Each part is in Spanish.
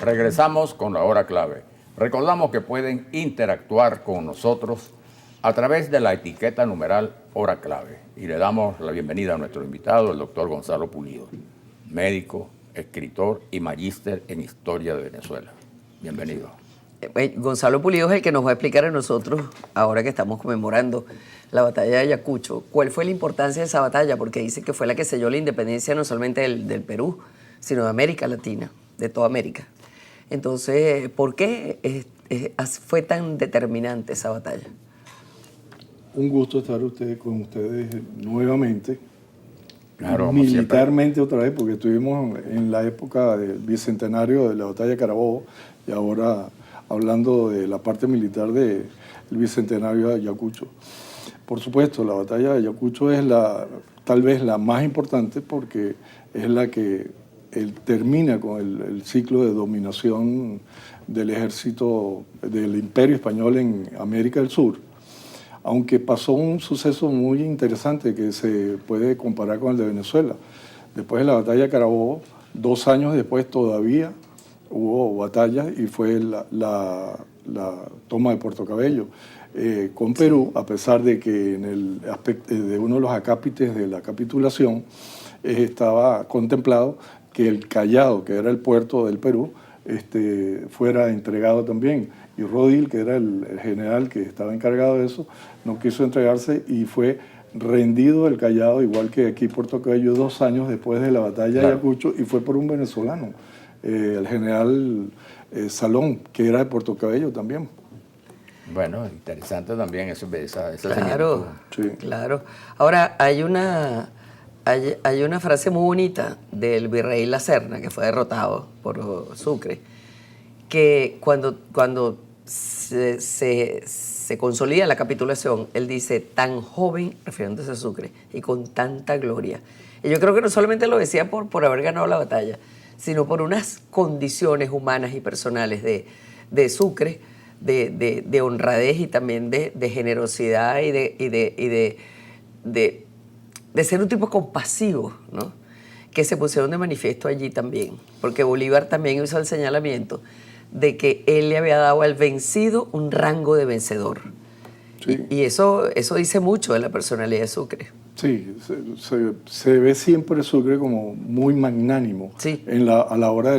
Regresamos con la hora clave. Recordamos que pueden interactuar con nosotros a través de la etiqueta numeral hora clave. Y le damos la bienvenida a nuestro invitado, el doctor Gonzalo Pulido, médico, escritor y magíster en Historia de Venezuela. Bienvenido. Gonzalo Pulido es el que nos va a explicar a nosotros, ahora que estamos conmemorando la batalla de Ayacucho, cuál fue la importancia de esa batalla, porque dice que fue la que selló la independencia no solamente del Perú, sino de América Latina, de toda América. Entonces, ¿por qué fue tan determinante esa batalla? Un gusto estar con ustedes nuevamente, Claro, militarmente otra vez, porque estuvimos en la época del bicentenario de la batalla de Carabobo y ahora hablando de la parte militar del bicentenario de Ayacucho. Por supuesto, la batalla de Ayacucho es tal vez la más importante porque es la que termina con el ciclo de dominación del ejército del Imperio Español en América del Sur. Aunque pasó un suceso muy interesante que se puede comparar con el de Venezuela. Después de la batalla de Carabobo, 2 años después todavía hubo batallas y fue la toma de Puerto Cabello con Perú, a pesar de que en el aspecto de uno de los acápites de la capitulación estaba contemplado que el Callao, que era el puerto del Perú, fuera entregado también. Y Rodil, que era el general que estaba encargado de eso, no quiso entregarse y fue rendido el Callao, igual que aquí Puerto Cabello, 2 años después de la batalla de Ayacucho, y fue por un venezolano, el general Salón, que era de Puerto Cabello también. Bueno, interesante también esa Claro, sí. Claro. Ahora, hay una frase muy bonita del virrey La Serna, que fue derrotado por Sucre, que cuando se consolida la capitulación, él dice, tan joven, refiriéndose a Sucre, y con tanta gloria. Y yo creo que no solamente lo decía por haber ganado la batalla, sino por unas condiciones humanas y personales de Sucre, de honradez y también de generosidad y de ser un tipo compasivo, ¿no? Que se pusieron de manifiesto allí también, porque Bolívar también hizo el señalamiento de que él le había dado al vencido un rango de vencedor. Sí. Y eso dice mucho de la personalidad de Sucre. Sí, se ve siempre Sucre como muy magnánimo, sí, a la hora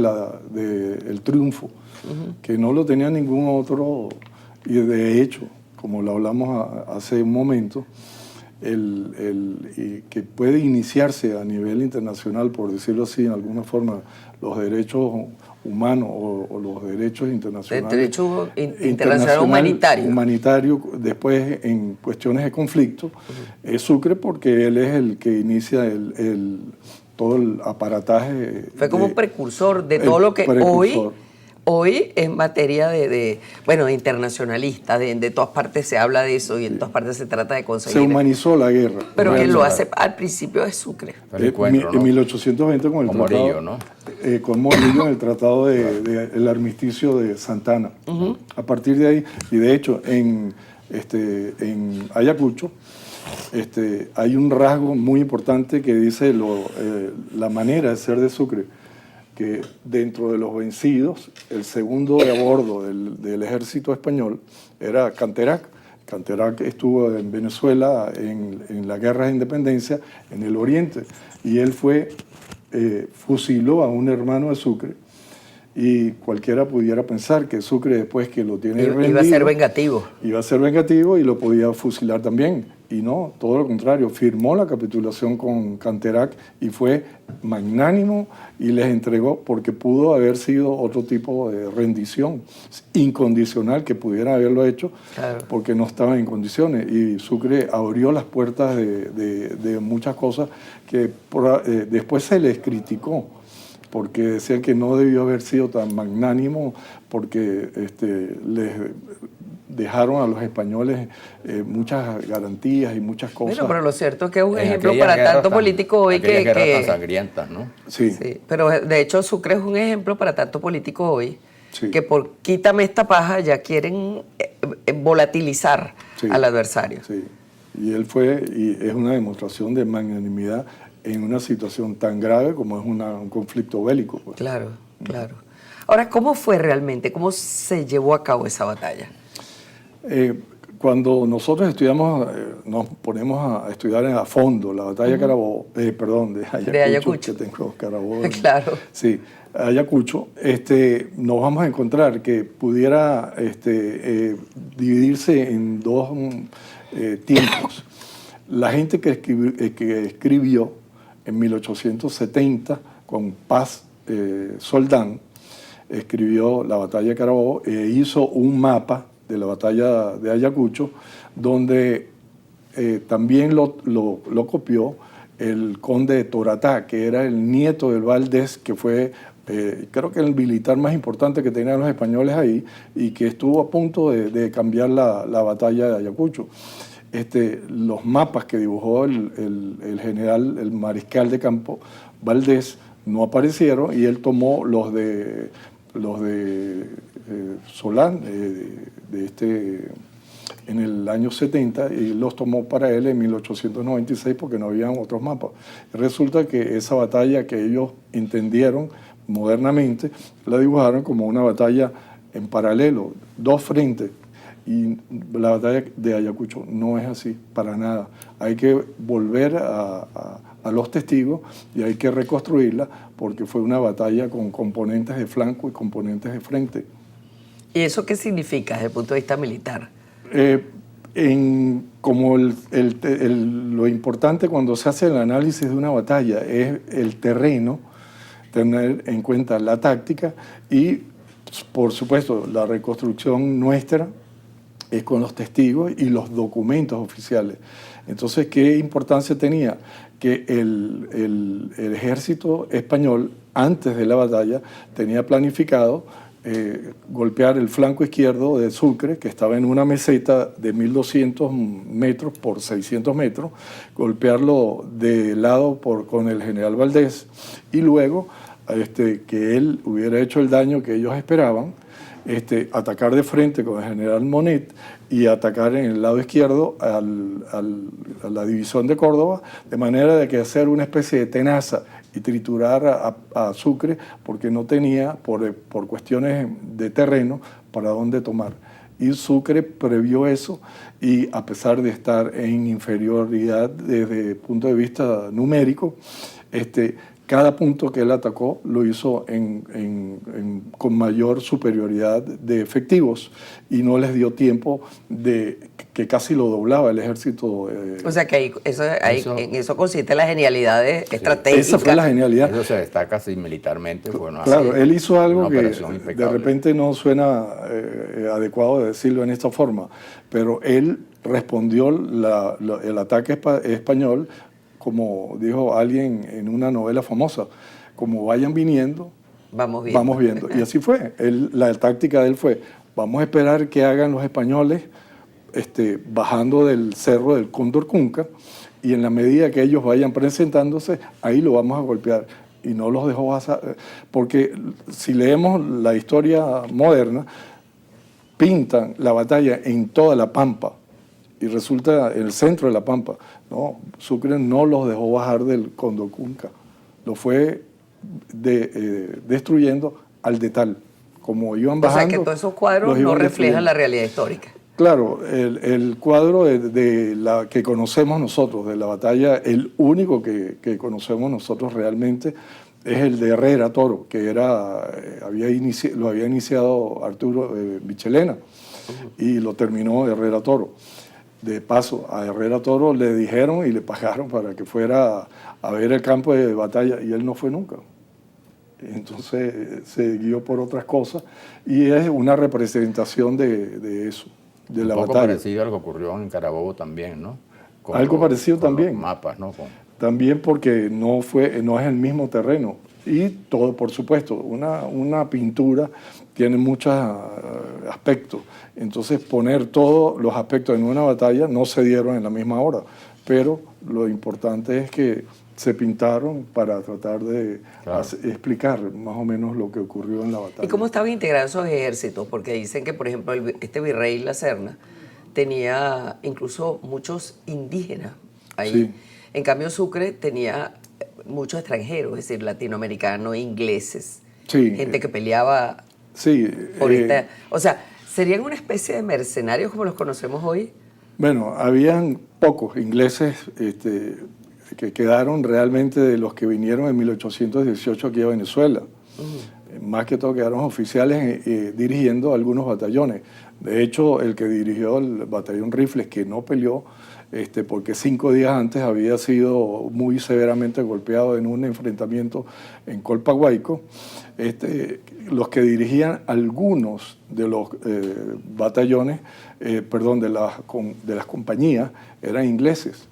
del triunfo, que no lo tenía ningún otro, y de hecho, como lo hablamos hace un momento, que puede iniciarse a nivel internacional, por decirlo así, en alguna forma, los derechos humanos o los derechos internacionales. El derecho internacional humanitario. Después en cuestiones de conflicto, es Sucre porque él es el que inicia todo el aparataje. Fue como un precursor de todo lo que hoy es materia de internacionalista, de todas partes se habla de eso y en todas partes se trata de conseguir. Se humanizó la guerra. Pero quien lo hace al principio es Sucre. En 1820 con el con tratado, Morillo, ¿no? Con Morillo en el tratado el armisticio de Santana. A partir de ahí, y de hecho en Ayacucho, hay un rasgo muy importante que dice la manera de ser de Sucre, que dentro de los vencidos, el segundo de a bordo del ejército español era Canterac. Canterac estuvo en Venezuela en la guerra de independencia, en el oriente, y él fusiló a un hermano de Sucre, y cualquiera pudiera pensar que Sucre, después que lo tiene rendido, iba a ser vengativo. Iba a ser vengativo y lo podía fusilar también. Y no, todo lo contrario, firmó la capitulación con Canterac y fue magnánimo y les entregó, porque pudo haber sido otro tipo de rendición incondicional que pudieran haberlo hecho, claro, porque no estaban en condiciones. Y Sucre abrió las puertas de muchas cosas que después se les criticó, porque decían que no debió haber sido tan magnánimo, porque les dejaron a los españoles muchas garantías y muchas cosas. Bueno, pero lo cierto es que es un ejemplo para tanto político hoy que... guerras tan sangrientas, ¿no? Sí. Sí. Pero de hecho Sucre es un ejemplo para tanto político hoy, sí, que por quítame esta paja ya quieren volatilizar, sí, al adversario. Sí, y es una demostración de magnanimidad en una situación tan grave como es un conflicto bélico. Pues. Claro, claro. Ahora, ¿cómo fue realmente? ¿Cómo se llevó a cabo esa batalla? Cuando nosotros estudiamos, nos ponemos a estudiar a fondo la batalla de Carabobo, perdón, de Ayacucho, que tengo Carabobo. Claro. Sí, Ayacucho, nos vamos a encontrar que pudiera dividirse en dos tiempos. La gente que escribió en 1870 con Paz Soldán, escribió la batalla de Carabobo e hizo un mapa de la batalla de Ayacucho, donde también lo copió el conde de Toratá, que era el nieto del Valdés, que fue, creo que el militar más importante que tenían los españoles ahí, y que estuvo a punto de cambiar la batalla de Ayacucho. Los mapas que dibujó el general, el mariscal de campo Valdés, no aparecieron, y él tomó los de Solán, en el año 70, y los tomó para él en 1896 porque no habían otros mapas. Resulta que esa batalla que ellos entendieron modernamente, la dibujaron como una batalla en paralelo, dos frentes, y la batalla de Ayacucho no es así, para nada. Hay que volver a los testigos y hay que reconstruirla porque fue una batalla con componentes de flanco y componentes de frente. ¿Y eso qué significa desde el punto de vista militar? Como lo importante cuando se hace el análisis de una batalla es el terreno, tener en cuenta la táctica y, por supuesto, la reconstrucción nuestra es con los testigos y los documentos oficiales. Entonces, ¿qué importancia tenía? Que el ejército español, antes de la batalla, tenía planificado golpear el flanco izquierdo de Sucre, que estaba en una meseta de 1.200 metros por 600 metros, golpearlo de lado con el general Valdés, y luego que él hubiera hecho el daño que ellos esperaban, atacar de frente con el general Monet y atacar en el lado izquierdo a la división de Córdoba, de manera de que hacer una especie de tenaza y triturar a Sucre, porque no tenía, por cuestiones de terreno, para dónde tomar. Y Sucre previó eso, y a pesar de estar en inferioridad desde el punto de vista numérico, cada punto que él atacó lo hizo con mayor superioridad de efectivos y no les dio tiempo que casi lo doblaba el ejército. O sea que en eso consiste la genialidad estratégica. Esa fue la genialidad. Eso se destaca así militarmente. Bueno, claro, él hizo algo que de repente no suena adecuado de decirlo en esta forma, pero él respondió el ataque español, como dijo alguien en una novela famosa, como vayan viniendo, vamos viendo. Y así fue. La táctica de él fue, vamos a esperar que hagan los españoles bajando del cerro del Cóndor Cunca, y en la medida que ellos vayan presentándose, ahí lo vamos a golpear. Y no los dejó pasar, porque si leemos la historia moderna, pintan la batalla en toda la Pampa, y resulta el centro de la Pampa. No, Sucre no los dejó bajar del Condocunca, lo fue destruyendo al detal. Como iban bajando. O sea que todos esos cuadros no reflejan la realidad histórica. Claro, el cuadro de la que conocemos nosotros, de la batalla, el único que conocemos nosotros realmente es el de Herrera Toro, que lo había iniciado Arturo Michelena, y lo terminó Herrera Toro. De paso, a Herrera Toro le dijeron y le pagaron para que fuera a ver el campo de batalla, y él no fue nunca. Entonces se guió por otras cosas, y es una representación de eso, de la batalla. Un poco parecido a lo que ocurrió en Carabobo también, ¿no? Algo parecido también. Los mapas, ¿no? También porque no es el mismo terreno. Y todo, por supuesto, una pintura tiene muchos aspectos. Entonces, poner todos los aspectos en una batalla no se dieron en la misma hora. Pero lo importante es que se pintaron para tratar de explicar más o menos lo que ocurrió en la batalla. ¿Y cómo estaban integrados esos ejércitos? Porque dicen que, por ejemplo, este virrey La Serna tenía incluso muchos indígenas ahí. Sí. En cambio, Sucre tenía muchos extranjeros, es decir, latinoamericanos, ingleses. Sí. gente que peleaba Sí. por o sea, ¿serían una especie de mercenarios como los conocemos hoy? Bueno, habían pocos ingleses que quedaron realmente de los que vinieron en 1818 aquí a Venezuela. Más que todo quedaron oficiales dirigiendo algunos batallones. De hecho, el que dirigió el batallón Rifles, que no peleó, porque 5 días antes había sido muy severamente golpeado en un enfrentamiento en Colpahuayco, los que dirigían algunos de los batallones, de las compañías, eran ingleses.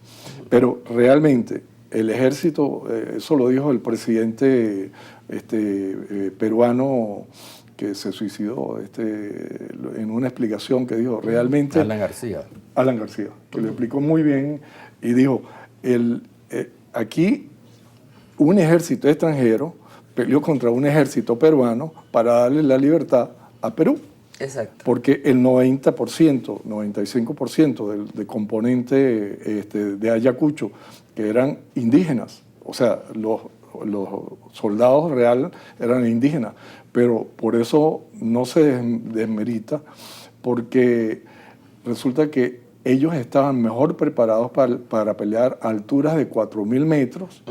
Pero realmente el ejército, eso lo dijo el presidente peruano que se suicidó en una explicación que dijo realmente... Alan García, que lo explicó muy bien y dijo, aquí un ejército extranjero peleó contra un ejército peruano para darle la libertad a Perú. Exacto. Porque el 90%, 95% del componente de Ayacucho, que eran indígenas, o sea, los soldados reales eran indígenas, pero por eso no se desmerita, porque resulta que ellos estaban mejor preparados para pelear a alturas de 4.000 metros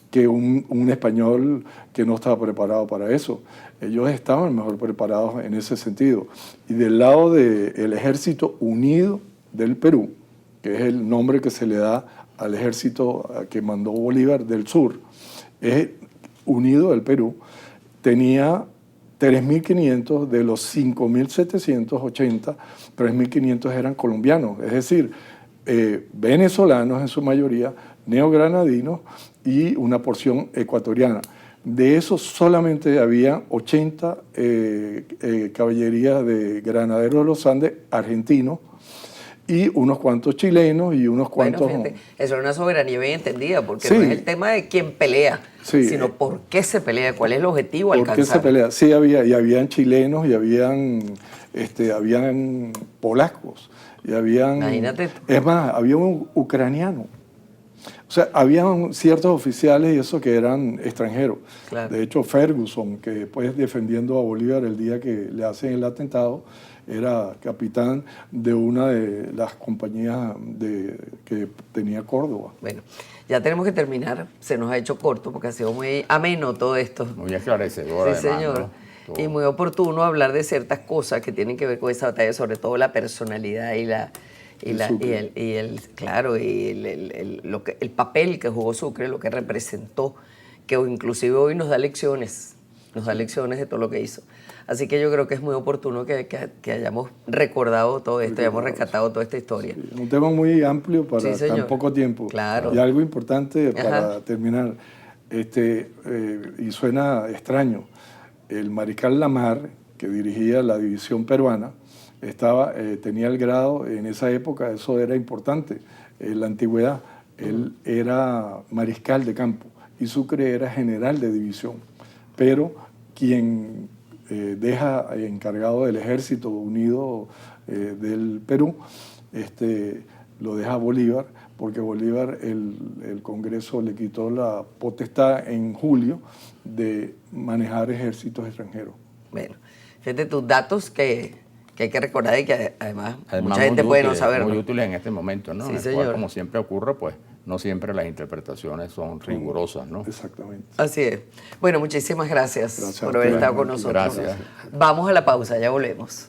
que un español que no estaba preparado para eso. Ellos estaban mejor preparados en ese sentido. Y del lado del Ejército Unido del Perú, que es el nombre que se le da al ejército que mandó Bolívar del sur, es Unido del Perú, tenía 3.500 de los 5.780, 3.500 eran colombianos, es decir, venezolanos en su mayoría, neogranadinos y una porción ecuatoriana. De esos solamente había 80 caballerías de granaderos de los Andes argentinos y unos cuantos chilenos y unos cuantos... Bueno, fíjate, eso es una soberanía bien entendida, porque Sí. no es el tema de quién pelea, Sí. sino por qué se pelea, cuál es el objetivo a ¿Por qué alcanzar. se pelea? Sí, habían chilenos y habían polacos y habían... Imagínate. Es más, había un ucraniano. O sea, habían ciertos oficiales y eso que eran extranjeros. Claro. De hecho, Ferguson, que después defendiendo a Bolívar el día que le hacen el atentado, era capitán de una de las compañías que tenía Córdoba. Bueno, ya tenemos que terminar, se nos ha hecho corto porque ha sido muy ameno todo esto. muy esclarecedor. Sí, además, señor. ¿no? Y muy oportuno hablar de ciertas cosas que tienen que ver con esa batalla, sobre todo la personalidad y el papel que jugó Sucre, lo que representó, que inclusive hoy nos da lecciones de todo lo que hizo. Así que yo creo que es muy oportuno que hayamos recordado todo esto, hayamos rescatado toda esta historia. Sí, un tema muy amplio para Sí, señor. tan poco tiempo. Claro. Y algo importante para Ajá. terminar, y suena extraño, el mariscal Lamar, que dirigía la división peruana, tenía el grado, en esa época eso era importante, en la antigüedad, él era mariscal de campo y Sucre era general de división, pero quien deja encargado del Ejército Unido del Perú, lo deja Bolívar, porque Bolívar, el Congreso le quitó la potestad en julio de manejar ejércitos extranjeros. Bueno, fíjate tus datos que hay que recordar y que además mucha muy gente puede no útiles, saber. Muy ¿no? útiles en este momento, ¿no? Sí, En el cual, señor. como siempre ocurre, pues no siempre las interpretaciones son rigurosas, ¿no? Exactamente. Así es. Bueno, muchísimas gracias Gracias por a haber ustedes. estado con nosotros. Gracias. Vamos a la pausa, ya volvemos.